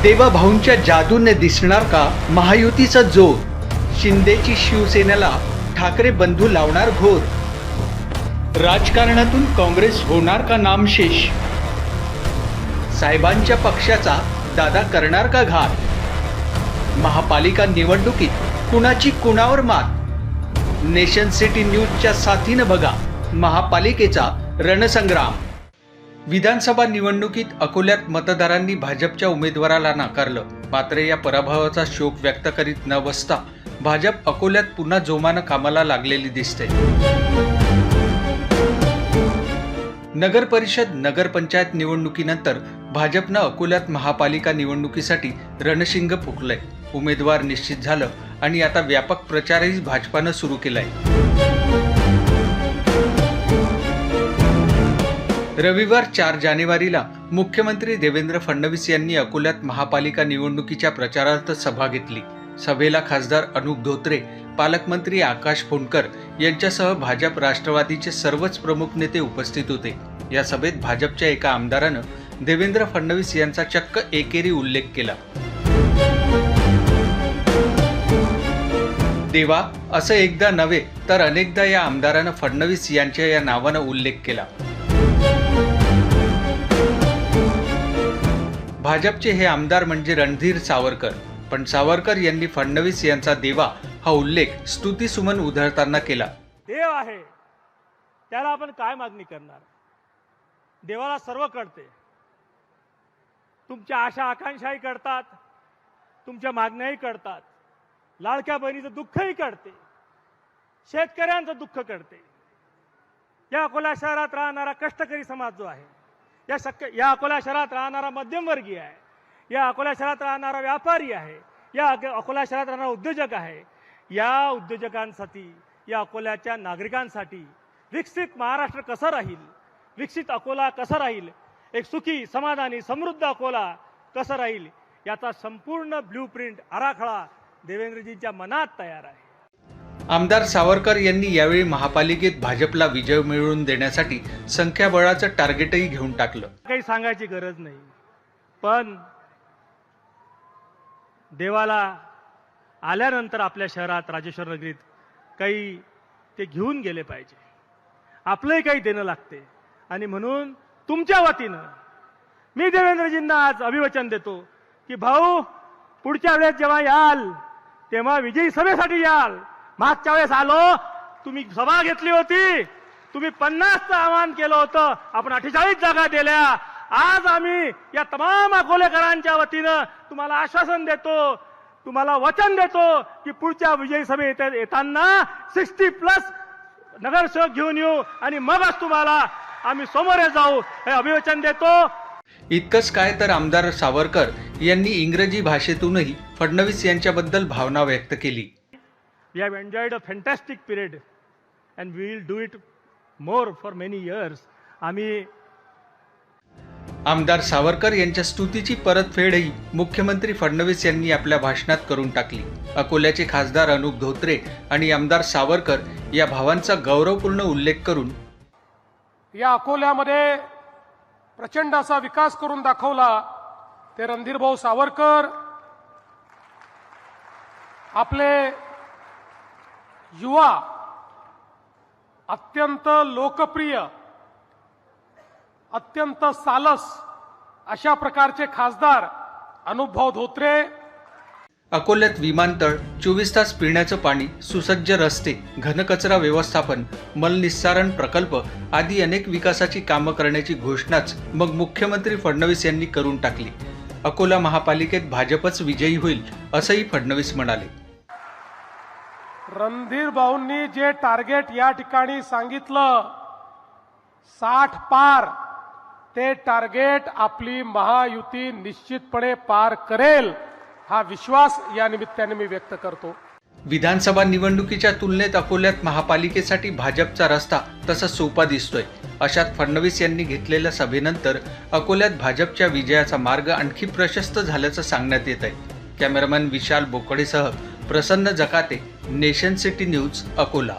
देवाभाऊंच्या जादूने दिसणार का महायुतीचा जोर? शिंदेची शिवसेनेला ठाकरे बंधू लावणार घोर. राजकारणातून काँग्रेस होणार का नामशेष? साहेबांच्या पक्षाचा दादा करणार का घात? महापालिका निवडणुकीत कुणाची कुणावर मात? नेशन सिटी न्यूजच्या साथीनं बघा महापालिकेचा रणसंग्राम. विधानसभा निवडणुकीत अकोल्यात मतदारांनी भाजपच्या उमेदवाराला नाकारलं. मात्र या पराभवाचा शोक व्यक्त करीत न बसता भाजप अकोल्यात पुन्हा जोमानं कामाला लागलेली दिसते. नगर परिषद नगरपंचायत निवडणुकीनंतर भाजपनं अकोल्यात महापालिका निवडणुकीसाठी रणशिंग फुंकलंय. उमेदवार निश्चित झालं आणि आता व्यापक प्रचारही भाजपानं सुरू केलाय. रविवार 4 जानेवारीला मुख्यमंत्री देवेंद्र फडणवीस यांनी अकोल्यात महापालिका निवडणुकीच्या प्रचारार्थ सभा घेतली. सभेला खासदार अनुप धोत्रे, पालकमंत्री आकाश फोंडकर यांच्यासह भाजप राष्ट्रवादीचे सर्वच प्रमुख नेते उपस्थित होते. या सभेत भाजपच्या एका आमदारानं देवेंद्र फडणवीस यांचा चक्क एकेरी उल्लेख केला. देवा असं एकदा नव्हे तर अनेकदा या आमदारानं फडणवीस यांच्या या नावानं उल्लेख केला. भाजपचे हे आमदार म्हणजे रणधीर सावरकर. पण सावरकर यांनी फडणवीस यांचा देवा हा उल्लेख स्तुतीसुमन उधळताना केला. देव आहे त्याला आपण काय मागणी करणार? देवाला सर्व कळते. तुमच्या आशा आकांक्षाही कळतात, तुमच्या मागण्याही कळतात, लाडक्या बहिणीचं दुःखही कळते, शेतकऱ्यांचं दुःख कळते. या अकोला शहरात राहणारा कष्टकरी समाज जो आहे, या अकोला शहरात राहणारा मध्यमवर्गीय आहे, या अकोला शहरात राहणारा व्यापारी आहे, या अकोला शहरात राहणारा उद्योजक आहे, या उद्योजकांसाठी, या अकोल्याच्या नागरिकांसाठी विकसित महाराष्ट्र कसं राहील, विकसित अकोला कसा राहील, एक सुखी समाधानी समृद्ध अकोला कसं राहील, याचा संपूर्ण ब्ल्यूप्रिंट आराखडा देवेंद्रजींच्या मनात तयार आहे. आमदार सावरकर यांनी यावेळी महापालिकेत भाजपला विजय मिळवून देण्यासाठी संख्याबळाचं टार्गेटही घेऊन टाकलं. काही सांगायची गरज नाही, पण देवाला आल्यानंतर आपल्या शहरात राजेश्वर नगरीत काही ते घेऊन गेले पाहिजे. आपलंही काही देणं लागते आणि म्हणून तुमच्या वतीनं मी देवेंद्रजींना आज अभिवचन देतो की भाऊ, पुढच्या वेळेस जेव्हा याल तेव्हा विजयी सभेसाठी याल. मागच्या वेळेस आलो, तुम्ही सभा घेतली होती, तुम्ही 50चं आवाहन केलं होतं, आपण 48 जागा दिल्या. आज आम्ही या तमाम अकोलेकरांच्या वतीनं तुम्हाला आश्वासन देतो, तुम्हाला वचन देतो की पुढच्या विजयी सभेत येताना 60+ नगरसेवक घेऊन येऊ आणि मगच तुम्हाला आम्ही समोर जाऊ, हे अभिवचन देतो. इतकंच काय तर आमदार सावरकर यांनी इंग्रजी भाषेतूनही फडणवीस यांच्याबद्दल भावना व्यक्त केली. We have enjoyed a fantastic period and we will do it more for many years. आम्ही आमदार सावरकर यांच्या स्तुतीची परतफेडही मुख्यमंत्री फडणवीस यांनी आपल्या भाषणात करून टाकली. अकोल्याचे खासदार अनुप धोत्रे आणि आमदार सावरकर या भावांचा गौरवपूर्ण उल्लेख करून या अकोल्यामध्ये प्रचंड असा विकास करून दाखवला ते रणधीर भाऊ सावरकर, आपले युवा अत्यंत लोकप्रिय, अत्यंत सालस अशा प्रकारचे खासदार अनुपभाऊ धोत्रे. अकोल्यात विमानतळ, 24 तास पिण्याचं पाणी, सुसज्ज रस्ते, घनकचरा व्यवस्थापन, मलनिस्सारण प्रकल्प आदी अनेक विकासाची कामं करण्याची घोषणाच मग मुख्यमंत्री फडणवीस यांनी करून टाकली. अकोला महापालिकेत भाजपच विजयी होईल असंही फडणवीस म्हणाले. रणधीर भाऊंनी जे टार्गेट या ठिकाणी सांगितलं 60 पार, ते टार्गेट आपली महायुती निश्चितपणे पार करेल हा विश्वास या निमित्ताने मी व्यक्त करतो. विधानसभा निवडणुकीच्या तुलनेत अकोल्यात महापालिकेसाठी भाजपचा रस्ता तसा सोपा दिसतोय. अशात फडणवीस यांनी घेतलेल्या सभेनंतर अकोल्यात भाजपच्या विजयाचा मार्ग आणखी प्रशस्त झाल्याचं सांगण्यात येत आहे. कॅमेरामॅन विशाल बोकडेसह Prasanna Jakate, nation city news, Akola.